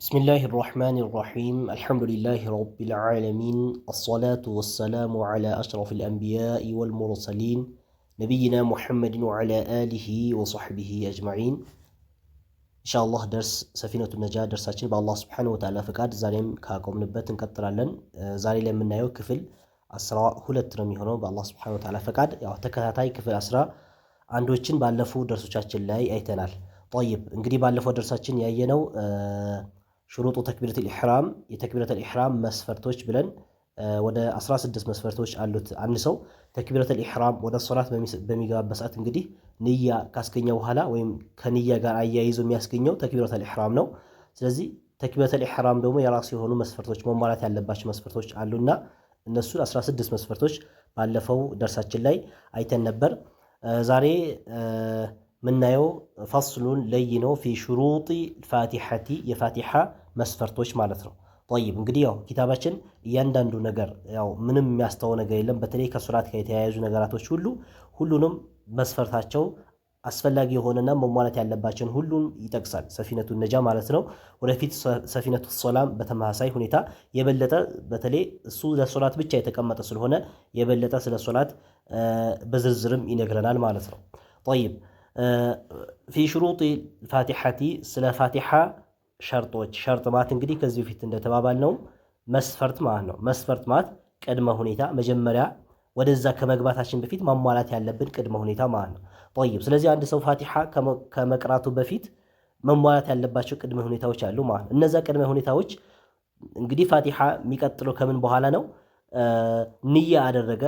بسم الله الرحمن الرحيم الحمد لله رب العالمين الصلاة والسلام على أشرف الأنبياء والمرسلين نبينا محمد وعلى آله وصحبه أجمعين إن شاء الله درس سفينة النجاة درساتين بالله سبحانه وتعالى فقاد زاريم كاكم نبت نكتر لن زاري لمن يوكفل أسراء هلت رمي هنا بالله سبحانه وتعالى فقاد يعتكتاتي كفل أسراء عندوشين باللفو درسوشاتين لاي أيتنال طيب انقري باللفو درساتين يأينو شروط تكبيرة الإحرام يتكبيرة الإحرام مسفرتوش بلن وده 16 مسفرتوش قالوت عنسو تكبيرة الإحرام وده الصلاة بميقاب بسات انقدي نية كاسكينيو هلا ويم كنية قال أيايزو مياسكينيو تكبيرة الإحرام نو سلزي تكبيرة الإحرام دومو يراسي هونو مسفرتوش ممالات يعلباش مسفرتوش قالونا النسو 16 مسفرتوش بالفو درسات جلاي أيتن نبر زاري منايو فصل لينو في شروط الفاتحة يفاتحة مسفرتوش مالتنا طيب እንግዲህ ያው ኪታባችን እያንዳንዱ ነገር ያው ምንም የሚያስተው ነገር የለም በተለይ ከሱራት ጋር የተያያዙ ነገራቶች ሁሉንም መስፈርታቸው አስፈላጊ የሆነና መሟላት ያለባቸውን ሁሉም ይጠቅሳል ሰፊነቱ ነጃ ማለት ነው ወደፊት ሰፊነቱ ሶላም በተመሳሳይ ሁኔታ የበለጠ በተለይ እሱ ለሶላት ብቻ የተቀመጠ ስለሆነ የበለጠ ስለ ሶላት በዝርዝርም ይነግረናል ማለት ነው طيب في شروط الفاتحة سلا فاتحة شرط مات እንግዲህ ከዚህ በፊት እንደተባባልነው መስፈርት ማለት ነው መስፈርት ማለት ቅድመ ሁኔታ መጀመሪያ ወደዛ ከመግባታችን በፊት ማሟላት ያለብን ቅድመ ሁኔታ ማለት ነው طيب ስለዚህ አንድ ሰው ፋቲሃ ከመቅራቱ በፊት መሟላት ያለባቸው ቅድመ ሁኔታዎች አሉ ማለት ነው እነዛ ቅድመ ሁኔታዎች እንግዲህ ፋቲሃ የሚቀጥለው ከምን በኋላ ነው ንያ አደረገ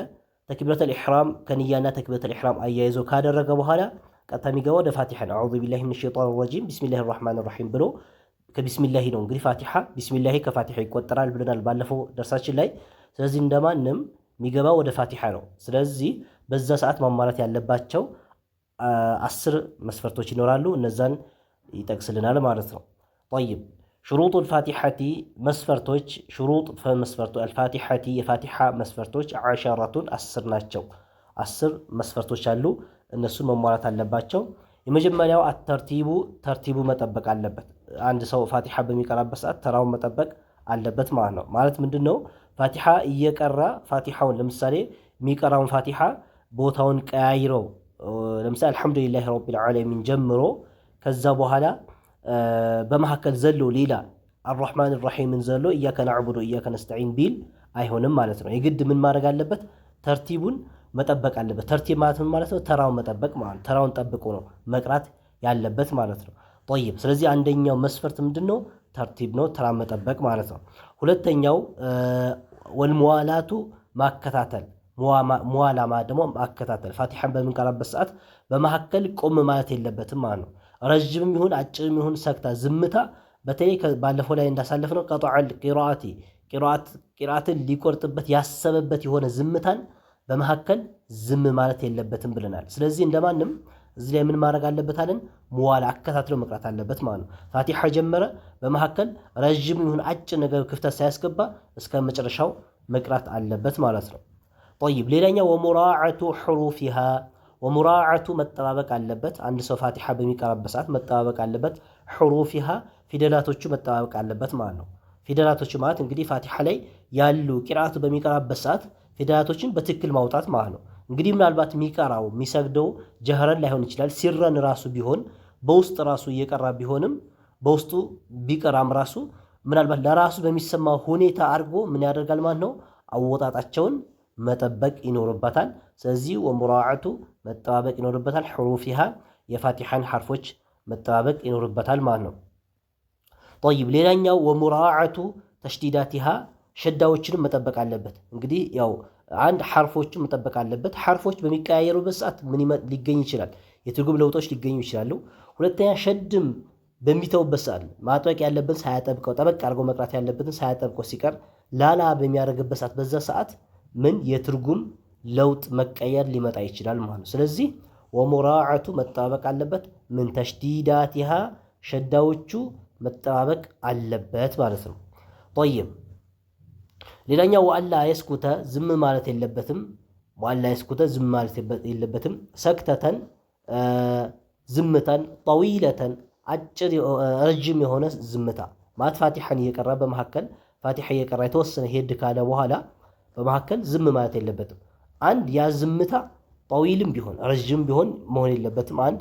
ተክቢረቱል ኢህራም ከንያና ተክቢረቱል ኢህራም አያይዞ ካደረገ በኋላ ቀጥታ ወደ ፋቲሃ ነው አዑዙ ቢላሂ ሚነሽ ሸይጣኒር ረጂም ቢስሚላሂር ረህማኒር ረሂም ብሎ ከቢስሚላሂ ነው እንግዲህ ፋቲሃ ቢስሚላሂ ከፋቲሃ ይቆጠራል ብለናል ባለፈው ደርሳችን ላይ ስለዚህ እንደማንም የሚገባው ወደ ፋቲሃ ነው ስለዚህ በዛ ሰዓት ማሟላት ያለባቸው 10 መስፈርቶች ይኖራሉ እነዛን ይጠቅስልናል ማለት ነው طيب شروط الفاتحة መስፈርቶች شروط መስፈርቶች الفاتحة የፋቲሃ መስፈርቶች 10 ናቸው 10 መስፈርቶች አሉ እነሱን መሟላት አለባቸው የመጀመሪያው ተርቲቡ መጠበቅ አለበት አንድ ሰው ፋቲሃ በሚቀራበት ሰዓት ተራውን መጠበቅ አለበት ማለት ነው ማለት ምንድነው ፋቲሃ እየቀራ ፋቲሃውን ለምሳሌ የሚቀራውን ፋቲሃ ቦታውን ቀያይረው ለምሳሌ አልহামዱሊላሂ ረቢል ዓለሚን ጀምሮ ከዛ በኋላ በመሐከል ዘሎ ሌላ አርራህማን الرحيምን ዘሎ ኢያከ ነዕቡዱ ኢያከ ነስተዒን ቢል አይሆንም ማለት ነው የግድ ምን ማድረግ አለበት ተርቲቡን መጠበቅ አለበት ተርቲብ ማለት ነው ተራውን መጠበቅ ማለት ተራውን ጠብቆ ነው መቅራት ያለበት ማለት ነው طيب ስለዚህ አንደኛው መስፈርት ምንድነው ተርቲብ ነው ተራ መጠበቅ ማለት ነው ሁለተኛው ወልሙዋላቱ ማከታተል ሙዋላማ ደግሞ ማከታተል ፋቲሃን በምንቀራበት ሰዓት በመሐከል ቆም ማለት የለበትም ማለት ነው ረጅምም ይሁን አጭርም ይሁን ሰክታ ዝምታ በተለይ ባለፈው ላይ እንዳሳለፍነው ቀጣዓል ቂራአትን ሊቆርጥበት ያሰበበት የሆነ ዝምታን በመሐከል ዝም ማለት የለበትም ብለናል ስለዚህ እንደማንም እዚህ ላይ ምን ማድረግ አለበት አለን ሙዋላ አከታትሎ መቅራት አለበት ማለት ነው ፋቲሃ ጀመረ በመሐከል ረጅም ይሁን አጭር ነገር ክፍተት ሳያስገባ እስከ መጨረሻው መቅራት አለበት ማለት ነው طيب ሌላኛው ወሙራዓቱ ሁሩፊሃ ወሙራዓቱ መጠባበቅ አለበት አንድ ሰው ፋቲሃ በሚቀራበት ሰዓት መጠባበቅ አለበት ሁሩፊሃ ፊደላቶቹ መጠባበቅ አለበት ማለት ነው ፊደላቶቹ ማለት እንግዲህ ፋቲሃ ላይ ያሉ ቂራአቱ በሚቀራበት ሰዓት ፊደላቶችን በትክክል ማውጣት ማለት ነው እንግዲህ ምናልባት የሚቀራው የሚሰግደው ጀህረን ላይሆን ይችላል ሲረን ራሱ ቢሆን በውስጥ ራሱ እየቀራ ቢሆንም በውስጡ ቢቀራም ራሱ ምናልባት ለራሱ በሚሰማው ሁኔታ አድርጎ ምን ያደርጋል ማለት ነው አወጣጣቸውን መጠበቅ ይኖርበታል ስለዚህ ወሙራዓቱ መጠባበቅ ይኖርበታል ሁሩፊሃ የፋቲሃን ሐርፎች መጠባበቅ ይኖርበታል ማለት ነው طيب ሌላኛው ወሙራዓቱ ተሽዲዳቲሃ ሸዳዎችንም መጠበቅ አለበት እንግዲህ ያው አንድ ሐርፎችን መጠበቅ አለበት ሐርፎች በሚቀያየሩበት ሰዓት ምን ሊገኝ ይችላል የትርጉም ለውጦች ሊገኙ ይችላሉ ሁለተኛ ሸድም በሚተውበት ሰዓት ማጥበቅ ያለበት ሳያጠብቀው ጠበቅ አድርጎ መቅራት ያለበትን ሳያጠብቀው ሲቀር ላላ በሚያደርግበት ሰዓት በዛ ሰዓት ምን የትርጉም ለውጥ መቀየር ሊመጣ ይችላል ማለት ነው ስለዚህ ወሙራዓቱ መጠባበቅ አለበት ምን ተሽዲዳቲሃ ሸዳዎቹ መጠባበቅ አለበት ማለት ነው طيب ሌላኛው ወአላ የስኩተ ዝም ማለት የለበትም ወአላ የስኩተ ዝም ማለት የለበትም ሰክተተን ዝምታን ጠዊለተን አጭር ረጅም የሆነ ዝምታ ማለት ፋቲሐን እየቀራ በመሐከል ፋቲሐ እየቀራ የተወሰነ ሄድ ካለ በኋላ በመሐከል ዝም ማለት የለበትም። አንድ ያ ዝምታ ጠዊልም ቢሆን ረጅም ቢሆን መሆን የለበትም። አንድ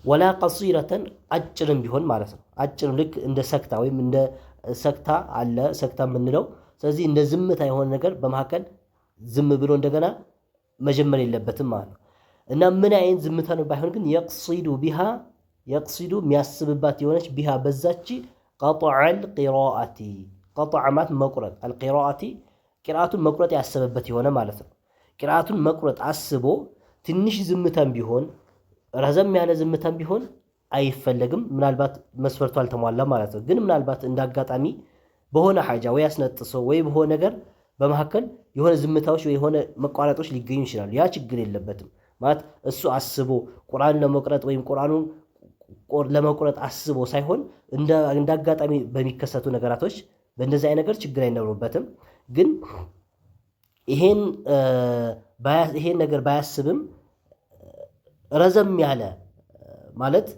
ወላ ቀሲረተን አጭርም ቢሆን ማለት ነው። አጭርም ልክ እንደ ሰክታ ወይም እንደ ሰክታ አለ ሰክታ የምንለው። ስለዚህ እንደ ዝምታ የሆነ ነገር በመሐከል ዝም ብሎ እንደገና መጀመር የለበትም ማለት ነው። እና ምን አይነት ዝምታ ነው? ባይሆን ግን የቅሲዱ ቢሃ የቅሲዱ የሚያስብባት የሆነች ቢሃ በዛች ቀጥዐል ቂራአቲ ቀጥዐ ማለት መቁረጥ አልቂራአቲ ቂራአቱን መቁረጥ ያሰበበት የሆነ ማለት ነው። ቂራአቱን መቁረጥ አስቦ ትንሽ ዝምታም ቢሆን ረዘም ያለ ዝምታም ቢሆን አይፈለግም። ምናልባት መስፈርቱ አልተሟላ ማለት ነው። ግን ምናልባት እንዳጋጣሚ በሆነ ሐጃ ወይ አስነጥሶ ወይ በሆነ ነገር በመሐከል የሆነ ዝምታዎች ወይ የሆነ መቋረጦች ሊገኙ ይችላሉ። ያ ችግር የለበትም ማለት እሱ አስቦ ቁርአን ለመቁረጥ ወይም ቁርአኑን ለመቁረጥ አስቦ ሳይሆን እንዳጋጣሚ በሚከሰቱ ነገራቶች በእንደዚህ አይነት ነገር ችግር አይኖርበትም። ግን ይሄን ነገር ባያስብም ረዘም ያለ ማለት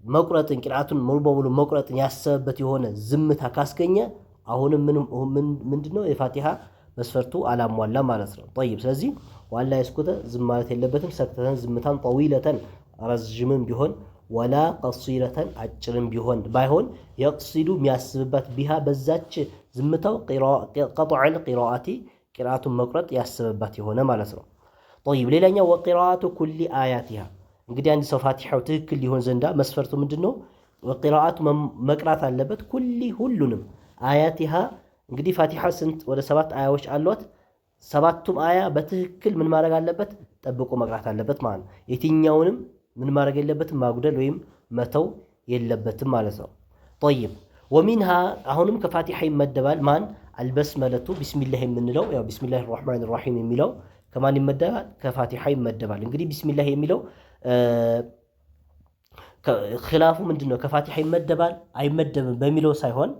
መቁረጥን ቂራአቱን ሙሉ በሙሉ መቁረጥን ያሰበበት የሆነ ዝምታ ካስገኘ አሁንም ምንድነው የፋቲሃ መስፈርቱ አላሟላ ማለት ነው። طيب ስለዚህ ዋላ ይስኩተ ዝም ማለት የለበትም። ሰክተተን ዝምታን ጠዊለተን ረጅምም ቢሆን ወላ ቀሲረተን አጭርም ቢሆን ባይሆን የቅሲዱ የሚያስብበት ቢሃ በዛች ዝምታው ቀጥዐል ቂራአቲ ቂራአቱን መቁረጥ ያስብበት የሆነ ማለት ነው። طيب ሌላኛው ወቂራአቱ ኩሊ አያቲሃ እንግዲህ አንድ ሰው ፋቲሐው ትክክል ሊሆን ዘንዳ መስፈርቱ ምንድነው? ወቂራአቱ መቅራት አለበት ሁሉንም አያቲሃ እንግዲህ ፋቲሐ ስንት ወደ 7 አያዎች አሏት። ሰባቱም አያ በትክክል ምን ማድረግ አለበት? ጠብቆ መቅራት አለበት ማለት ነው። የትኛውንም ምን ማድረግ የለበትም? ማጉደል ወይም መተው የለበትም ማለት ነው። طيب ወሚንሃ አሁንም ከፋቲሐ ይመደባል ማን አልበስመለቱ ቢስሚላህ የምንለው ያው ቢስሚላሂር ረህማኒር ረሂም የሚለው ከማን ይመደባል? ከፋቲሐ ይመደባል። እንግዲህ ቢስሚላህ የሚለው ኺላፉ ምንድነው? ከፋቲሐ ይመደባል አይመደብም በሚለው ሳይሆን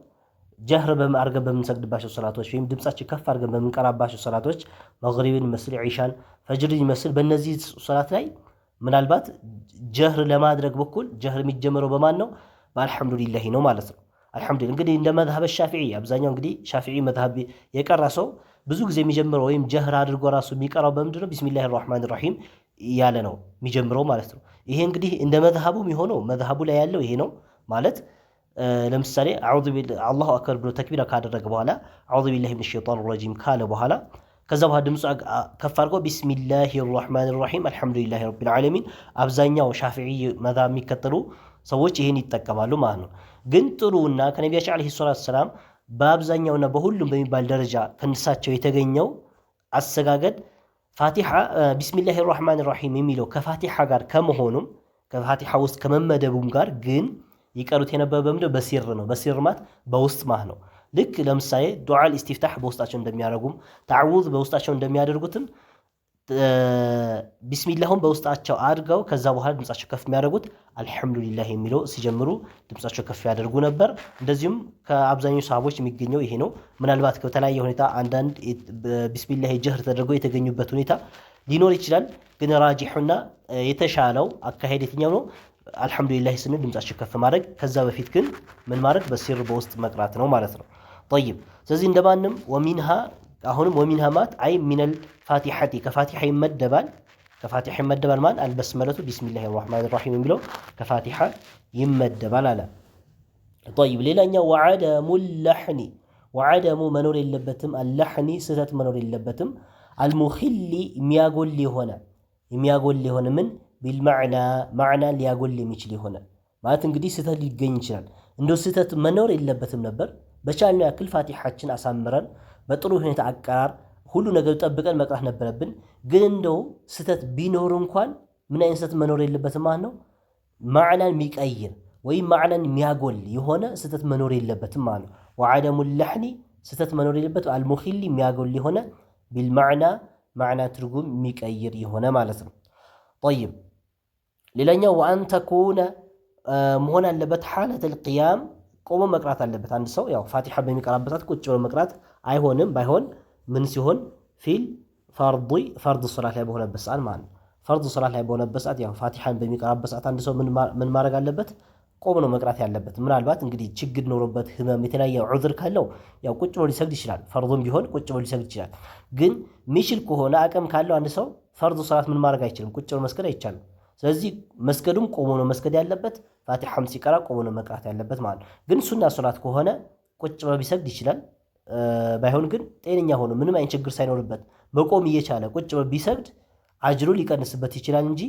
ጀህር አድርገን በምንሰግድባቸው ሰላቶች ወይም ድምጻችን ከፍ አድርገን በምንቀራባቸው ሰላቶች መግሪብን ይመስል ዒሻን ፈጅርን ይመስል በእነዚህ ሰላት ላይ ምናልባት ጀህር ለማድረግ በኩል ጀህር የሚጀምረው በማን ነው? በአልሐምዱሊላህ ነው ማለት ነው። አልሐምዱሊላህ እንግዲህ እንደ መዝሀብ ሻፊዒ አብዛኛው እንግዲህ ሻፊዒ መዝሀብ የቀራ ሰው ብዙ ጊዜ የሚጀምረው ወይም ጀህር አድርጎ ራሱ የሚቀራው በምንድን ነው? ቢስሚላሂር ረህማኒር ረሂም ያለ ነው የሚጀምረው ማለት ነው። ይሄ እንግዲህ እንደ መዝሀቡ የሚሆነው መዝሀቡ ላይ ያለው ይሄ ነው ማለት ለምሳሌ አዑዙ ቢላሂ አላሁ አክበር ብሎ ተክቢራ ካደረገ በኋላ አዑዙ ቢላሂ ሚነሽ ሸይጣኒር ረጂም ካለ በኋላ ከዛ በኋላ ድምፁ ከፍ አድርጎ ቢስሚላሂር ረህማኒር ረሂም አልሐምዱሊላሂ ረቢል ዓለሚን አብዛኛው ሻፊዒ መዝሀብ የሚከተሉ ሰዎች ይሄን ይጠቀማሉ ማለት ነው። ግን ጥሩና ከነቢያችን ዓለይሂ ሰላቱ ወሰላም በአብዛኛውና በሁሉም በሚባል ደረጃ ከንሳቸው የተገኘው አሰጋገድ ፋቲሐ ቢስሚላሂር ረህማኒር ረሂም የሚለው ከፋቲሐ ጋር ከመሆኑም ከፋቲሐ ውስጥ ከመመደቡም ጋር ግን ይቀሩት የነበረ በምንድነው? በሲር ነው። በሲር ማለት በውስጥ ማለት ነው። ልክ ለምሳሌ ዱዓል ኢስቲፍታህ በውስጣቸው እንደሚያደርጉም ተዓውዝ በውስጣቸው እንደሚያደርጉትም ቢስሚላሁን በውስጣቸው አድርገው ከዛ በኋላ ድምጻቸው ከፍ የሚያደርጉት አልሐምዱሊላህ የሚለው ሲጀምሩ ድምጻቸው ከፍ ያደርጉ ነበር። እንደዚሁም ከአብዛኛው ሰሃቦች የሚገኘው ይሄ ነው። ምናልባት ከተለያየ ሁኔታ አንዳንድ ቢስሚላህ ጀህር ተደርገው የተገኙበት ሁኔታ ሊኖር ይችላል። ግን ራጂሑና የተሻለው አካሄድ የትኛው ነው? አልሐምዱሊላህ ስንል ድምጻቸው ከፍ ማድረግ፣ ከዛ በፊት ግን ምን ማድረግ? በሲር በውስጥ መቅራት ነው ማለት ነው። طيب ስለዚህ እንደማንም ወሚንሃ አሁንም ወሚንሃ ማለት አይ ሚነል ፋቲሐቲ ከፋቲሐ ይመደባል። ከፋቲሐ ይመደባል ማለት አልበስመለቱ ቢስሚላሂር ረህማኒር ረሂም የሚለው ከፋቲሐ ይመደባል አለ። طيب ሌላኛው ወዐደሙ ለሕኒ ወዐደሙ መኖር የለበትም አልለሕኒ ስህተት መኖር የለበትም አልሙኺሊ የሚያጎል የሆነ ምን ቢልማዕና ማዕና ሊያጎል የሚችል የሆነ ማለት እንግዲህ ስህተት ሊገኝ ይችላል። እንደው ስህተት መኖር የለበትም ነበር። በቻልነው ያክል ፋቲሐችን አሳምረን በጥሩ ሁኔታ አቀራር ሁሉ ነገር ጠብቀን መቅራት ነበረብን። ግን እንደው ስህተት ቢኖር እንኳን ምን አይነት ስህተት መኖር የለበትም ማለት ነው? ማዕናን የሚቀይር ወይም ማዕናን የሚያጎል የሆነ ስህተት መኖር የለበትም ማለት ነው። ወዐደሙ ለሕኒ ስህተት መኖር የለበትም አልሙኺሊ የሚያጎል የሆነ ቢልማዕና ማዕና ትርጉም የሚቀይር የሆነ ማለት ነው። طيب ሌላኛው ወአን ተኩነ መሆን አለበት ሐለተል ቂያም ቆሞ መቅራት አለበት። አንድ ሰው ያው ፋቲሐ በሚቀራበት ሰዓት ቁጭ ብሎ መቅራት አይሆንም። ባይሆን ምን ሲሆን ፊል ፈርድ ሶላት ላይ በሆነበት ሰዓት ማለት ነው። ፈርድ ሶላት ላይ በሆነበት ሰዓት ያው ፋቲሐን በሚቀራበት ሰዓት አንድ ሰው ምን ማድረግ አለበት? ቆሞ ነው መቅራት ያለበት። ምናልባት እንግዲህ ችግር ኖሮበት ህመም የተለያየ ዑዝር ካለው ያው ቁጭ ብሎ ሊሰግድ ይችላል። ፈርዱም ቢሆን ቁጭ ብሎ ሊሰግድ ይችላል። ግን ሚችል ከሆነ አቅም ካለው አንድ ሰው ፈርዱ ሰላት ምን ማድረግ አይችልም፣ ቁጭ ብሎ መስገድ አይቻልም። ስለዚህ መስገዱም ቆሞ ነው መስገድ ያለበት፣ ፋቲሐም ሲቀራ ቆሞ ነው መቅራት ያለበት ማለት ነው። ግን ሱና ሶላት ከሆነ ቁጭ ብሎ ቢሰግድ ይችላል። ባይሆን ግን ጤነኛ ሆኖ ምንም አይነት ችግር ሳይኖርበት መቆም እየቻለ ቁጭ ብሎ ቢሰግድ አጅሩ ሊቀንስበት ይችላል እንጂ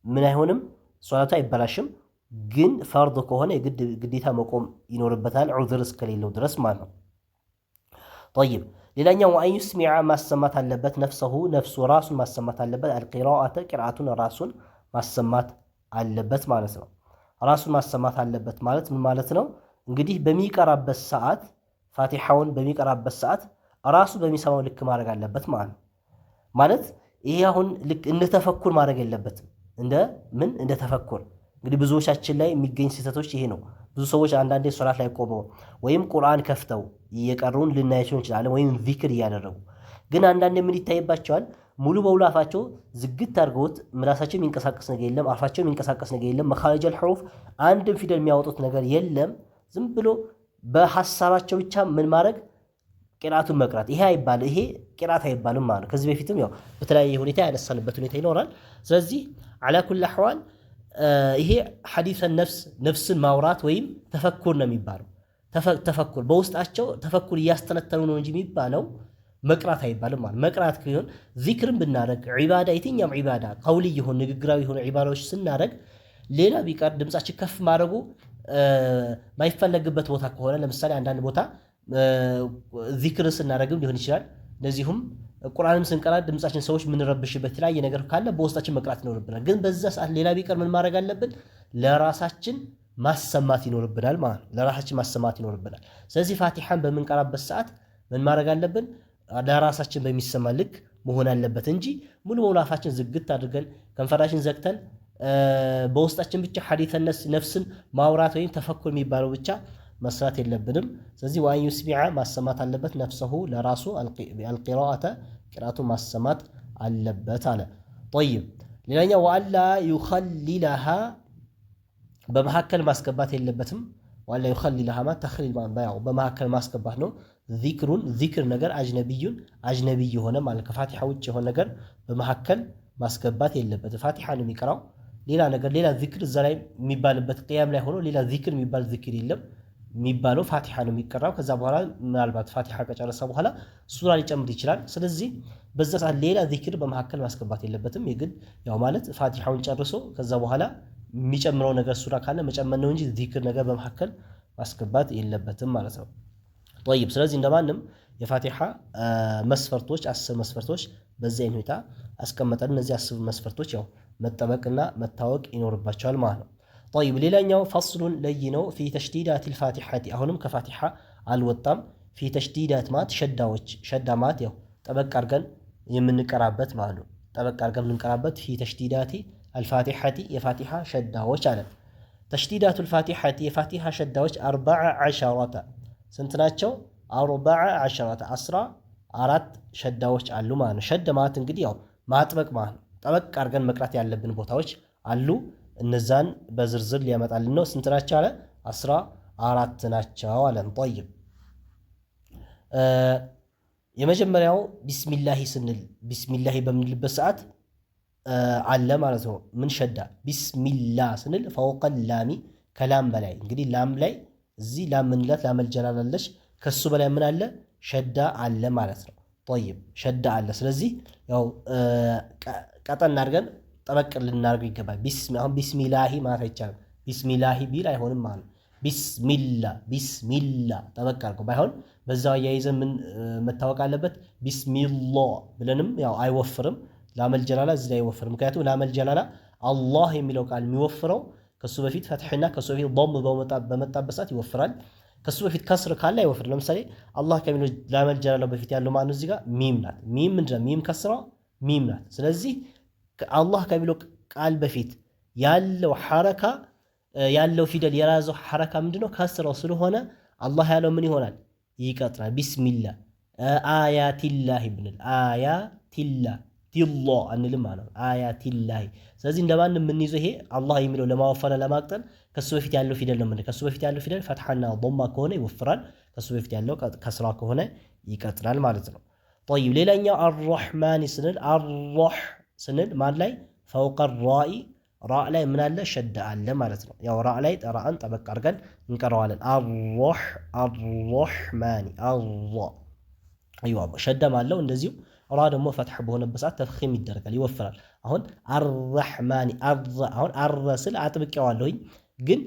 ምን አይሆንም፣ ሶላቱ አይበላሽም። ግን ፈርድ ከሆነ ግዴታ መቆም ይኖርበታል ዑዝር እስከሌለው ድረስ ማለት ነው። ጠይብ ሌላኛው ወአን ዩስሚዐ ማሰማት አለበት ነፍሰሁ ነፍሱ ራሱን ማሰማት አለበት። አልቂራአተ ቂርአቱን ራሱን ማሰማት አለበት ማለት ነው። ራሱን ማሰማት አለበት ማለት ምን ማለት ነው? እንግዲህ በሚቀራበት ሰዓት ፋቲሐውን በሚቀራበት ሰዓት ራሱ በሚሰማው ልክ ማድረግ አለበት ማለት ነው። ማለት ይሄ አሁን ልክ እንደ ተፈኩር ማድረግ የለበትም። እንደ ተፈኩር እንግዲህ ብዙዎቻችን ላይ የሚገኝ ስህተቶች ይሄ ነው። ብዙ ሰዎች አንዳንዴ ሶላት ላይ ቆመው ወይም ቁርአን ከፍተው እየቀሩን ልናያቸው እንችላለን፣ ወይም ዚክር እያደረጉ ግን አንዳንዴ ምን ይታይባቸዋል? ሙሉ በሙሉ አፋቸው ዝግት አድርገውት ምላሳቸው የሚንቀሳቀስ ነገር የለም፣ አፋቸው የሚንቀሳቀስ ነገር የለም፣ መኻሪጀል ሑሩፍ አንድም ፊደል የሚያወጡት ነገር የለም። ዝም ብሎ በሐሳባቸው ብቻ ምን ማድረግ ቂራአቱን መቅራት። ይሄ ቂራአት አይባልም ማለት ነው። ከዚህ በፊትም ያው በተለያየ ሁኔታ ያነሳንበት ሁኔታ ይኖራል። ስለዚህ አላ ኩል አህዋል ይሄ ሐዲሰ ነፍስን ማውራት ወይም ተፈኩር ነው የሚባለው። ተፈኩር በውስጣቸው ተፈኩር እያስተነተኑ ነው እንጂ የሚባለው መቅራት አይባልም ማለት። መቅራት ከሆነ ዚክርን ብናደርግ ዒባዳ፣ የትኛውም ዒባዳ ቀውሊ ይሁን ንግግራዊ ይሁን ዒባዳዎች ስናደርግ ሌላ ቢቀር ድምጻችን ከፍ ማድረጉ ማይፈለግበት ቦታ ከሆነ ለምሳሌ አንዳንድ ቦታ ዚክር ስናደርግም ሊሆን ይችላል። እንደዚሁም ቁርአንም ስንቀራ ድምጻችን ሰዎች የምንረብሽበት የተለያየ ነገር ካለ በውስጣችን መቅራት ይኖርብናል። ግን በዛ ሰዓት ሌላ ቢቀር ምን ማድረግ አለብን? ለራሳችን ማሰማት ይኖርብናል ማለት ነው። ለራሳችን ማሰማት ይኖርብናል። ስለዚህ ፋቲሐን በምንቀራበት ሰዓት ምን ማድረግ አለብን? ለራሳችን በሚሰማ ልክ መሆን አለበት እንጂ ሙሉ በሙሉ አፋችን ዝግት አድርገን ከንፈራችን ዘግተን በውስጣችን ብቻ ሐዲሰ ነፍስን ማውራት ወይም ተፈኩር የሚባለው ብቻ መስራት የለብንም። ስለዚህ ወአን ዩስሚዐ ማሰማት አለበት ነፍሰሁ ለራሱ አልቂራአተ ቂራአቱን ማሰማት አለበት አለ። ጠይብ ሌላኛው ወአላ ዩኸሊለሃ በመካከል ማስገባት የለበትም። ወአላ ዩኸሊለሃ ማለት ተኽሊል በመካከል ማስገባት ነው። ዚክር ነገር አጅነቢይ የሆነ ማለት ከፋቲሐ ውጭ የሆነ ነገር በመካከል ማስገባት የለበትም። ፋቲሐ ነው የሚቀራው። ሌላ ነገር ሌላ ዚክር እዛ ላይ የሚባልበት ቅያም ላይ ሆኖ ሌላ ዚክር የሚባል ዚክር የለም። የሚባለው ፋቲሐ ነው የሚቀራው። ከዛ በኋላ ምናልባት ፋቲሐ ከጨረሰ በኋላ ሱራ ሊጨምር ይችላል። ስለዚህ በዛ ሰዓት ሌላ ዚክር በመካከል ማስገባት የለበትም። የግድ ያው ማለት ፋቲሐውን ጨርሶ ከዛ በኋላ የሚጨምረው ነገር ሱራ ካለ መጨመር ነው እንጂ ዚክር ነገር በመካከል ማስገባት የለበትም ማለት ነው። ጠይብ ስለዚህ እንደማንም የፋቲሐ መስፈርቶች 10 መስፈርቶች በዚህ አይነት ሁኔታ አስቀመጠን። እነዚህ 10 መስፈርቶች ያው መጠበቅና መታወቅ ይኖርባቸዋል ማለት ነው። ጠይብ ሌላኛው ፈስሉን ለይ ነው። ፊ ተሽዲዳት ልፋቲሐቲ አሁንም ከፋቲሐ አልወጣም። ፊ ተሽዲዳት ማለት ሸዳ ማለት ያው ጠበቅ አድርገን የምንቀራበት ማለት ነው። ጠበቅ አድርገን የምንቀራበት ፊ ተሽዲዳቲ አልፋቲሐቲ የፋቲሐ ሸዳዎች አለ። ተሽዲዳቱ ልፋቲሐቲ የፋቲሐ ሸዳዎች 14 ስንት ናቸው? 14 ሸዳዎች አሉ ማለት ነው። ሸድ ማለት እንግዲህ ያው ማጥበቅ ማለት ነው። ጠበቅ አድርገን መቅራት ያለብን ቦታዎች አሉ። እነዛን በዝርዝር ሊያመጣልን ነው። ስንት ናቸው አለ? 14 ናቸው አለን። ጠይብ የመጀመሪያው ቢስሚላሂ ስንል ቢስሚላሂ በምንልበት ሰዓት አለ ማለት ነው። ምን ሸዳ ቢስሚላ ስንል ፈውቀል ላሚ ከላም በላይ እንግዲህ ላም ላይ እዚህ ላም ምንላት ላመል ጀላል አለች። ከሱ በላይ ምን አለ? ሸዳ አለ ማለት ነው። ጠይብ ሸዳ አለ። ስለዚህ ያው ቀጠን አድርገን ጠበቅ ልናደርገው ይገባል። አሁን ቢስሚላሂ ማለት አይቻልም። ቢስሚላሂ ቢል አይሆንም ማለት ነው። ቢስሚላ ጠበቅ አድርገው ባይሆን በዛው አያይዘን ምን መታወቅ አለበት? ቢስሚላ ብለንም ያው አይወፍርም። ላመል ጀላላ እዚህ ላይ አይወፍርም። ምክንያቱም ላመል ጀላላ አላህ የሚለው ቃል የሚወፍረው ከሱ በፊት ፈትሕና ከሱ በፊት ضም በመጣበት ሰዓት ይወፍራል። ከሱ በፊት ከስር ካለ አይወፍርም። ለምሳሌ አላህ ከሚለው ላመል ጀላላ በፊት ያለው ማነው? እዚህ ጋር ሚም ናት። ሚም ምንድነው? ሚም ከስራ ሚም ናት። ስለዚህ አላህ ከሚለው ቃል በፊት ያለው ሐረካ ያለው ፊደል የያዘው ሐረካ ምንድነው? ከስራው ስለሆነ አላህ ያለው ምን ይሆናል? ይቀጥራል። ቢስሚላ አያቲላህ ብንል ቲላህ አንልም ማለት ነው። አያቲላሂ። ስለዚህ እንደማንም የምንይዘው ይሄ አላህ የሚለው ለማወፈር ለማቅጠል ከሱ በፊት ያለው ፊደል ነው። ከሱ በፊት ያለው ፊደል ፈትሐና ዶማ ከሆነ ይወፍራል፣ ከሱ በፊት ያለው ከስራ ከሆነ ይቀጥላል ማለት ነው። ጠይብ ሌላኛው አርረሕማን ስንል አርረህ ስንል ማን ላይ ፈውቀ ራኢ ራ ላይ ምን አለ ሸዳ አለ ማለት ነው። ያው ራ ላይ ራአን ጠበቅ አድርገን እንቀረዋለን። አርረሕማኒ አራ አይዋ ሸዳም አለው እንደዚሁ። ራ ደግሞ ፈትሕ በሆነበት ሰዓት ተፍኺም ይደረጋል ይወፍራል። አሁን አርረሕማኒ አሁን አረ ስል አጥብቄዋለሁኝ ግን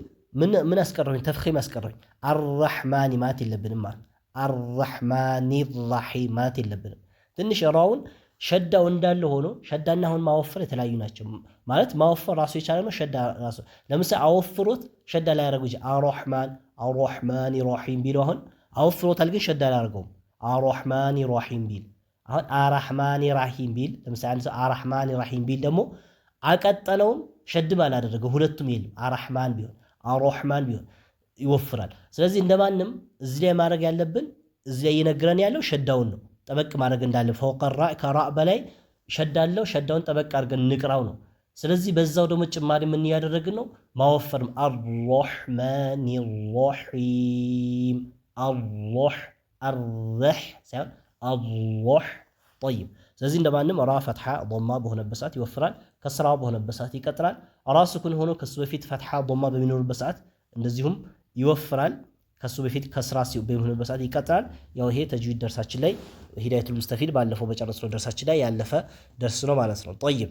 ምን አስቀረሁኝ? ተፍኺም አስቀረሁኝ። አርረሕማኒ ማለት የለብንም ማለት አርረሕማኒ ራሒም ማለት የለብንም። ትንሽ ራውን ሸዳው እንዳለ ሆኖ ሸዳና አሁን ማወፈር የተለያዩ ናቸው ማለት ማወፈር ራሱ የቻለ ነው። ሸዳ ራሱ ለምሳሌ አወፍሮት ሸዳ ላይ ያደርጉ አርረሕማን አርረሕማኒ ራሒም ቢሉ አሁን አወፍሮታል ግን ሸዳ ላይ ያደርገው አርረሕማኒ ራሒም ቢል አሁን አርረሕማኒ ራሒም ቢል ለምሳሌ አንድ ሰው አርረሕማኒ ራሒም ቢል ደግሞ አቀጠለውም ሸድ ባላደረገው ሁለቱም የለም አርረሕማን ቢሆን አርረሕማን ቢሆን ይወፍራል። ስለዚህ እንደማንም እዚህ ላይ ማድረግ ያለብን እዚህ ላይ እየነገረን ያለው ሸዳውን ነው ጠበቅ ማድረግ እንዳለ ፈውቀ ራእ ከራእ በላይ ሸዳለው ሸዳውን ጠበቅ አድርገን እንቅራው ነው። ስለዚህ በዛው ደግሞ ጭማሪ ምን ያደረግን ነው ማወፈርም አርረሕማኒ ራሒም አርረህ አርረህ ሳይሆን አርረህ ጠይብ። ስለዚህ እንደማንም ራ ፈትሐ ዶማ በሆነበት ሰዓት ይወፍራል፣ ከስራ በሆነበት ሰዓት ይቀጥላል። ራ ስኩን ሆኖ ከሱ በፊት ፈትሐ ዶማ በሚኖርበት ሰዓት እንደዚሁም ይወፍራል፣ ከሱ በፊት ከስራ በሚሆንበት ሰዓት ይቀጥላል። ያው ይሄ ተጅዊድ ደርሳችን ላይ ሂዳየቱል ሙስተፊድ ባለፈው በጨረስነው ደርሳችን ላይ ያለፈ ደርስ ነው ማለት ነው። ጠይብ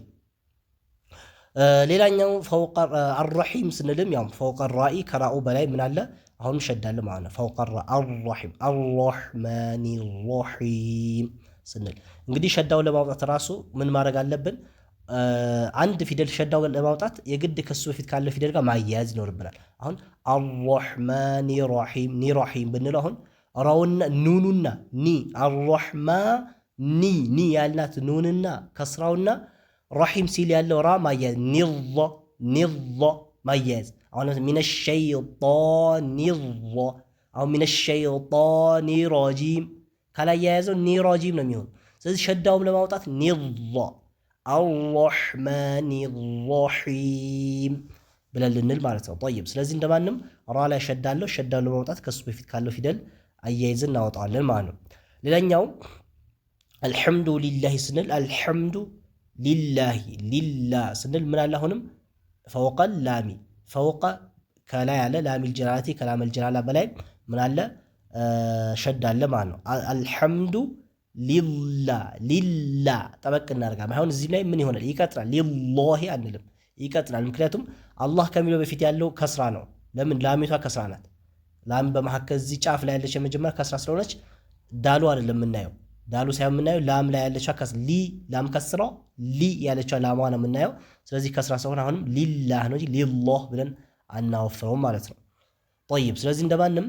ሌላኛው ፈውቀ አርረሒም ስንልም ያው ፈውቀ ራኢ ከራኡ በላይ ምን አለ አሁን ሸዳለ ማለት ነው። ፈውቀ አርረሒም አርረሕማኒ ራሒም ስንል እንግዲህ ሸዳውን ለማውጣት ራሱ ምን ማድረግ አለብን? አንድ ፊደል ሸዳው ለማውጣት የግድ ከሱ በፊት ካለው ፊደል ጋር ማያያዝ ይኖርብናል። አሁን አርረሕማኒ ራሒም ኒ ራሒም ብንለው አሁን ራውና ኑኑና ኒ አርረሕማኒ ኒ ያልናት ኑንና ከስራውና ራሒም ሲል ያለው ራ ማያያዝ ኒዛ ማያያዝ። አሁን ሚነ ሸይጣኒ አሁን ሚነ ሸይጣኒ ረጂም ካላያያዘው ኒ ረጂም ነው የሚሆን። ስለዚህ ሸዳውም ለማውጣት ኒዛ አርረሕማኒ ራሒም ብለን ልንል ማለት ነው። ጠይብ ስለዚህ እንደማንም ራ ላይ ሸዳለው ሸዳውን ለማውጣት ከሱ በፊት ካለው ፊደል አያይዘን እናወጣዋለን ማለት ነው። ሌላኛው አልሐምዱ ሊላሂ ስንል አልሐምዱ ሊላሂ ሊላ ስንል ምን አለ አሁንም ፈውቀ ላሚ ፈውቀ ከላይ ያለ ላሚል ጀላላቲ ከላመል ጀላላ በላይ ምን አለ ሸዳለ ማለት ነው። አልሐምዱ ሊላ ጠበቅ እናደርጋለን። አሁን እዚህ ላይ ምን ይሆናል? ይቀጥላል። ሊላሂ አንልም ይቀጥላል። ምክንያቱም አላህ ከሚለው በፊት ያለው ከስራ ነው። ለምን? ላሚቷ ከስራ ናት። ላም በመሐከል እዚህ ጫፍ ላይ ያለች የመጀመሪያ ከስራ ስለሆነች ዳሉ አይደለም የምናየው። ዳሉ ሳይሆን የምናየው ላም ላይ ያለችው ሊ ላም ከስራው ሊ ያለችው ላሟ ነው የምናየው። ስለዚህ ከስራ ስለሆነ አሁንም ሊላህ ነው እንጂ ሊላህ ብለን አናወፍረውም ማለት ነው። ጠይብ ስለዚህ እንደማንም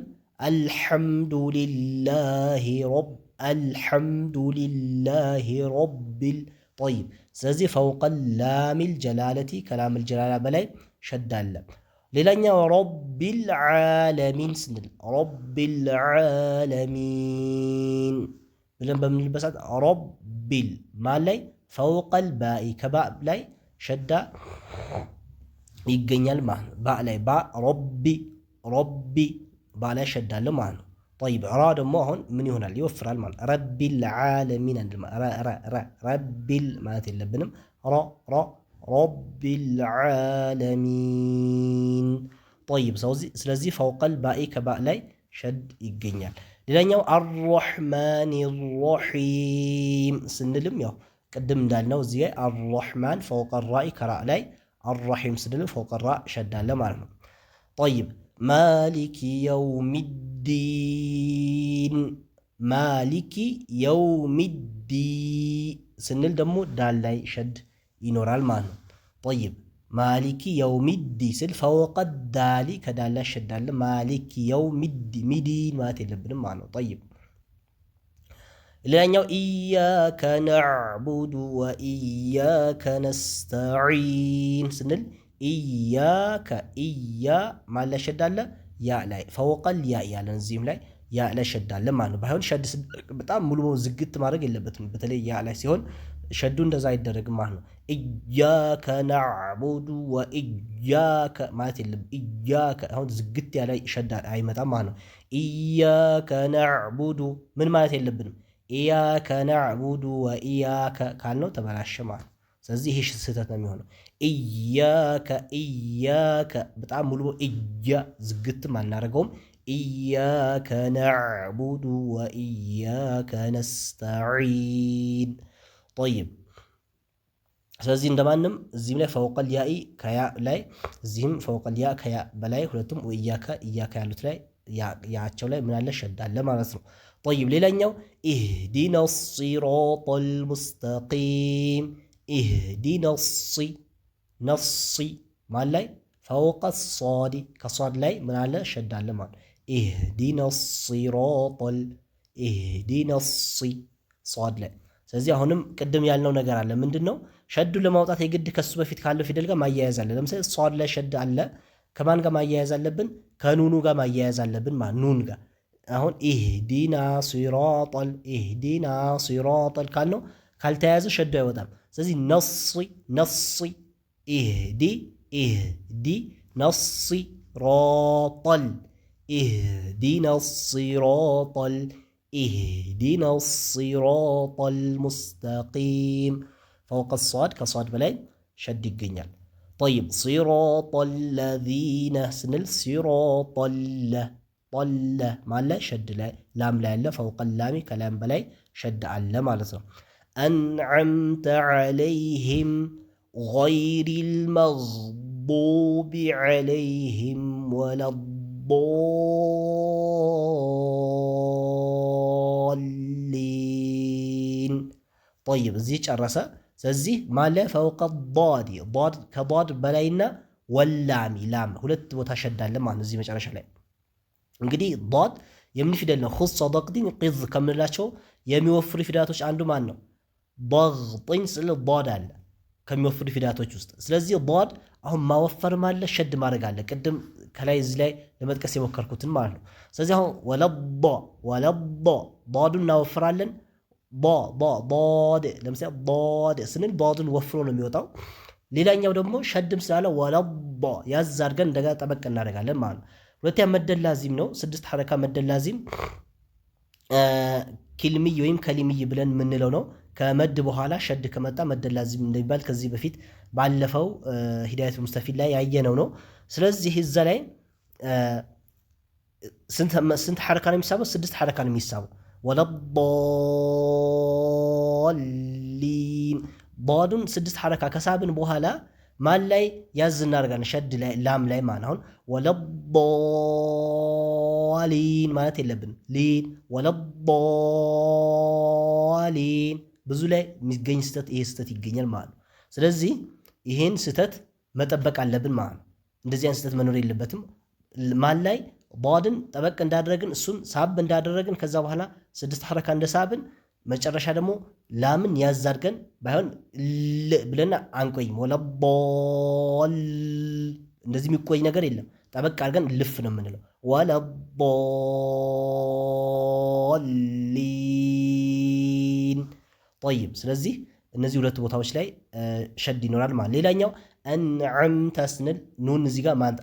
አልሐምዱሊላሂ ረቢል ጠይብ። ስለዚህ ፈውቀ ላሚል ጀላለቲ ከላሚል ጀላላ በላይ ሸዳ አለ። ሌላኛው ረቢል ዓለሚን ስንል ረቢል ዓለሚን ብለን በምንልበት ሰዓት ረቢል ማን ላይ ፈውቀል ባኢ ከባእ ላይ ሸዳ ይገኛል ማለት ነው። ባእ ላይ ረቢ ባእ ላይ ሸዳ አለ ማለት ነው። ጠይብ ራ ደግሞ አሁን ምን ይሆናል? ይወፍራል ማለት ረቢል ዓለሚን ረቢል ማለት የለብንም። ረቢል ዓለሚን ጠይብ። ስለዚህ ፈውቀል ባኢ ከባእ ላይ ሸድ ይገኛል። ሌላኛው አርረሕማን ራሒም ስንልም ያው ቅድም እንዳልነው እዚህ ላይ አርረሕማን ፈውቀ ራኢ ከራእ ላይ አርረሒም ስንልም ፈውቀ ራ ሸዳለ ማለት ነው። ጠይብ ማሊኪ የውሚዲን ማሊኪ የውሚዲን ስንል ደግሞ ዳል ላይ ሸድ ይኖራል ማለት ነው። ጠይብ ማሊኪ የውሚዲ ስል ፈወቀ ዳሊ ከዳል ላይ ሸዳለ ማሊኪ የውሚዲ ሚዲን ማለት የለብንም ማለት ነው። ጠይብ ሌላኛው ኢያከ ነዕቡዱ ወኢያከ ነስተዒን ስንል ኢያከ ኢያ ማለት ላይ ሸዳለ ያ ላይ ፈወቀል ያ ያለን እዚህም ላይ ያ ላይ ሸዳለ ማለት ነው። ባይሆን ሸድ በጣም ሙሉ ዝግት ማድረግ የለበትም። በተለይ ያ ላይ ሲሆን ሸዱ እንደዛ አይደረግም ማለት ነው። ኢያከ ናዕቡዱ ወኢያከ ማለት የለም። ኢያከ አሁን ዝግት ያለ ሸዳ አይመጣም ማለት ነው። ኢያከ ናዕቡዱ ምን ማለት የለብንም። ኢያከ ናዕቡዱ ወኢያከ ካልነው ተበላሸ ማለት ነው። ስለዚህ ይሄ ስህተት ነው የሚሆነው። ኢያከ በጣም ሙሉ እያ ዝግትም አናደርገውም። ኢያከ ናዕቡዱ ወኢያከ ነስተዒን ጠይብ። ስለዚህ እንደማንም እዚህም ላይ ፈውቀል ያኢ ከያ ላይ እዚህም ፈውቀል ያ ከያ በላይ ሁለቱም ኢያከ ያሉት ላይ ያቸው ላይ ምን አለ ሸዳ አለ ማለት ነው። ጠይብ ሌላኛው ኢህዲና ሲራጠል ሙስተቂም ኢህዲና ነሲ ማን ላይ ፈውቀ ሷዲ ከሷድ ላይ ምን አለ ሸዳ አለ ማለት ኢህዲና ሲራጠል ኢህዲና ሷድ ላይ። ስለዚህ አሁንም ቅድም ያልነው ነገር አለ። ምንድነው ሸዱ ለማውጣት የግድ ከሱ በፊት ካለው ፊደል ጋር ማያያዝ አለ። ለምሳሌ ሷድ ላይ ሸድ አለ። ከማን ጋር ማያያዝ አለብን? ከኑኑ ጋር ማያያዝ አለብን ማለት ኑን ጋር። አሁን ኢህዲና ሲራጠል ካልነው ካልተያያዘ ሸዱ አይወጣም። ስለዚህ ነሲ ኢህዲ ነሲራጠል ኢህዲና ሲራጠል ኢህዲና ሲራጠል ሙስተቂም ፈውቀ ሷድ ከሷድ በላይ ሸድ ይገኛል። ጠይብ ሲራጠል ለዚነ ስንል ሲራጠል ጠለ ማለ ሸድ ላይ ላም ላይ ያለ ፈውቀ ላሚ ከላም በላይ ሸድ አለ ማለት ነው። አንዓምተ ዐለይሂም ገይሪል መግዱቢ ዐለይሂም ወለዷሊን። ጠይብ እዚህ ጨረሰ። ስለዚህ ማለ ፈውቀ ዷድ ከዷድ በላይና ወላሚ ላም ሁለት ቦታ ሸዳለ ማለት ነው። እዚህ መጨረሻ ላይ እንግዲህ ዷድ የምን ፊደል ነው? ኹስ ضغጥን ቂዝ ከምንላቸው የሚወፍሩ ፊደላቶች አንዱ ማን ነው? ضغጥን ስለ ዷድ አለ ከሚወፍሩ ፊደላቶች ውስጥ። ስለዚህ ዷድ አሁን ማወፈርም አለ ሸድ ማድረግ አለ። ቅድም ከላይ እዚህ ላይ ለመጥቀስ የሞከርኩትን ማለት ነው። ስለዚህ አሁን ወለዷ ዷዱን እናወፍራለን። ዷድ ለምሳሌ ዷድ ስንል ዷዱን ወፍሮ ነው የሚወጣው። ሌላኛው ደግሞ ሸድም ስላለ ወለዷ ያዝ አድርገን እንደገና ጠበቅ እናደርጋለን ማለት ነው። ሁለተኛ መደላዚም ነው። 6 ሐረካ መደላዚም ኪልሚይ ወይም ከሊሚይ ብለን የምንለው ነው። ከመድ በኋላ ሸድ ከመጣ መደላዚም እንደሚባል ከዚህ በፊት ባለፈው ሂዳየቱል ሙስተፊድ ላይ ያየነው ነው። ስለዚህ እዛ ላይ ስንት ሐረካ ነው የሚሳበው? 6 ሐረካ ነው የሚሳበው። ወለዷሊን ዷዱን 6 ሐረካ ከሳብን በኋላ ማን ላይ ያዝ እናደርጋለን? ሸድ ላይ ላም ላይ ማለት አሁን ወለዷሊን ማለት የለብንም። ሊን ወለዷሊን ብዙ ላይ የሚገኝ ስህተት ይሄ ስህተት ይገኛል ማለት ነው። ስለዚህ ይሄን ስህተት መጠበቅ አለብን ማለት ነው። እንደዚህ አይነት ስህተት መኖር የለበትም። ማን ላይ ዷድን ጠበቅ እንዳደረግን እሱን ሳብ እንዳደረግን ከዛ በኋላ 6 ሐረካ እንደሳብን መጨረሻ ደግሞ ላምን ያዝ አድርገን ባይሆን ብለና አንቆይም። ወለዷል እንደዚህ የሚቆይ ነገር የለም። ጠበቅ አድርገን ልፍ ነው የምንለው። ወለዷሊን ጠይብ። ስለዚህ እነዚህ ሁለት ቦታዎች ላይ ሸድ ይኖራል ማለት። ሌላኛው አንዓምተ ስንል ኑን እዚህ ጋር ማለት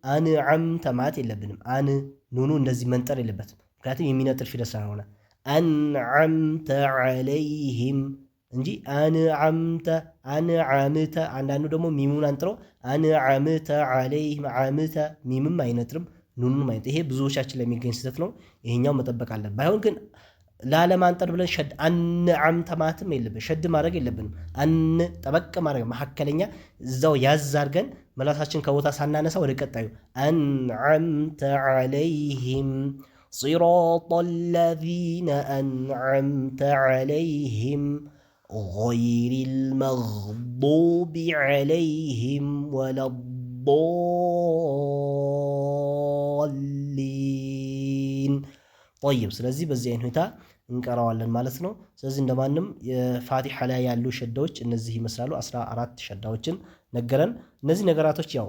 አንዓምተ ማለት የለብንም። ኑኑ እንደዚህ መንጠር የለበትም። ምክንያቱም የሚነጥል ፊደል ስለሆነ አንዓምተ ዐለይሂም እንጂ አንዓምተ አንዳንዱ ደግሞ ሚሙን አንጥሮ አንዓምተ ዐለይሂም ዓምተ ሚምም አይነጥርም ኑኑም አይነጥር። ይሄ ብዙዎቻችን ላይ የሚገኝ ስህተት ነው። ይሄኛው መጠበቅ አለን። ባይሆን ግን ላለማንጠር ብለን ሸድ አንዓምተ ማለትም የለብን። ሸድ ማድረግ የለብንም። ጠበቅ ማድረግ መካከለኛ እዛው ያዝ አድርገን መላሳችን ከቦታ ሳናነሳ ወደ ቀጣዩ አንዓምተ ዐለይሂም صراط الذين أنعمت عليهم غير المغضوب عليهم ولا الضالين طيب ስለዚህ በዚህ አይነት ሁኔታ እንቀራዋለን ማለት ነው። ስለዚህ እንደማንም የፋቲሐ ላይ ያሉ ሸዳዎች እነዚህ ይመስላሉ። 14 ሸዳዎችን ነገረን። እነዚህ ነገራቶች ያው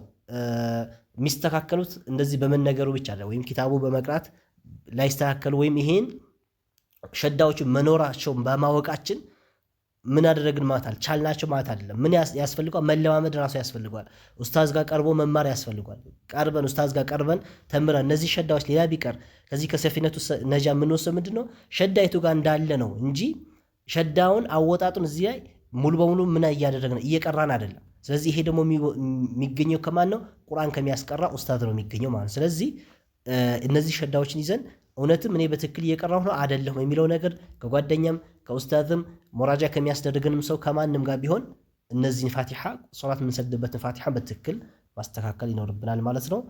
የሚስተካከሉት እንደዚህ በመነገሩ ብቻ አይደለም፣ ወይም ኪታቡ በመቅራት ላይስተካከሉ ወይም ይሄን ሸዳዎችን መኖራቸውን በማወቃችን ምን አደረግን ማለት ቻልናቸው ማለት አይደለም። ምን ያስፈልገዋል? መለማመድ ራሱ ያስፈልገዋል። ኡስታዝ ጋር ቀርቦ መማር ያስፈልገዋል። ቀርበን ኡስታዝ ጋር ቀርበን ተምረን እነዚህ ሸዳዎች ሌላ ቢቀር ከዚህ ከሰፊነቱ ነጃ የምንወስደው ምንድነው ሸዳይቱ ጋር እንዳለ ነው እንጂ ሸዳውን አወጣጡን እዚህ ላይ ሙሉ በሙሉ ምን እያደረግን እየቀራን አይደለም። ስለዚህ ይሄ ደግሞ የሚገኘው ከማን ነው? ቁርአን ከሚያስቀራ ኡስታዝ ነው የሚገኘው ማለት። ስለዚህ እነዚህ ሸዳዎችን ይዘን እውነትም እኔ በትክክል እየቀራሁ ነው አይደለም የሚለው ነገር ከጓደኛም ከኡስታዝም ሙራጃ ከሚያስደርገንም ሰው ከማንም ጋር ቢሆን እነዚህን ፋቲሓ ሶላት የምንሰግድበትን ፋቲሓ በትክክል ማስተካከል ይኖርብናል ማለት ነው።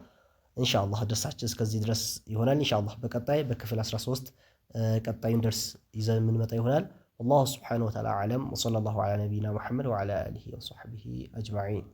ኢንሻአላህ ደርሳችን እስከዚህ ድረስ ይሆናል። ኢንሻአላህ በቀጣይ በክፍል 13 ቀጣዩን ደርስ ይዘን የምንመጣ ይሆናል። والله سبحانه وتعالى أعلم وصلى الله على نبينا محمد وعلى آله وصحبه أجمعين.